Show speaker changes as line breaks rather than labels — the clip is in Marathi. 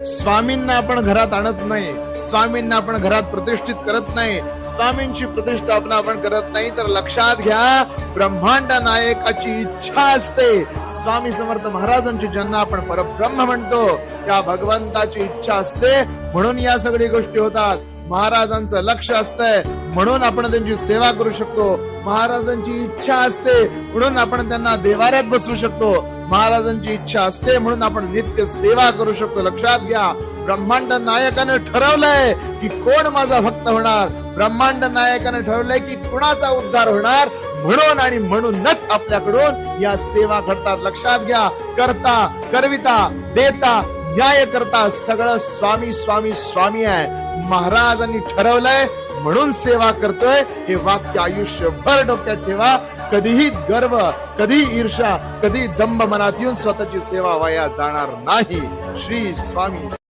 स्वामींना आपण घरात आणत नाही, स्वामींना आपण घरात प्रतिष्ठित करत नाही, स्वामींची प्रतिष्ठापना आपण करत नाही, तर लक्षात घ्या ब्रह्मांड नायकाची इच्छा असते. स्वामी समर्थ महाराजांची ज्यांना आपण परब्रह्म म्हणतो त्या भगवंताची इच्छा असते, म्हणून या सगळ्या गोष्टी होतात. महाराजांचं लक्ष असतंय म्हणून आपण त्यांची सेवा करू शकतो. महाराजांची इच्छा असते म्हणून आपण त्यांना देवाऱ्यात बसवू शकतो. महाराजांची इच्छा असते म्हणून आपण नित्य सेवा करू शकतो. लक्षात घ्या ब्रह्मांड नायकानं ठरवलंय की कोण माझा भक्त होणार. ब्रह्मांड नायकानं ठरवलंय की कुणाचा उद्धार होणार, म्हणून आणि म्हणूनच आपल्याकडून या सेवा घडतात. लक्षात घ्या करता करविता देता न्याय करता सगळं स्वामी स्वामी स्वामी आहे. महाराजांनी ठरवलंय म्हणून सेवा करतोय, हे वाक्य आयुष्यभर डोक्यात ठेवा. कधीही गर्व, कधी ईर्षा, कधी दंभ मनात येऊन स्वतःची सेवा वाया जाणार नाही. श्री स्वामी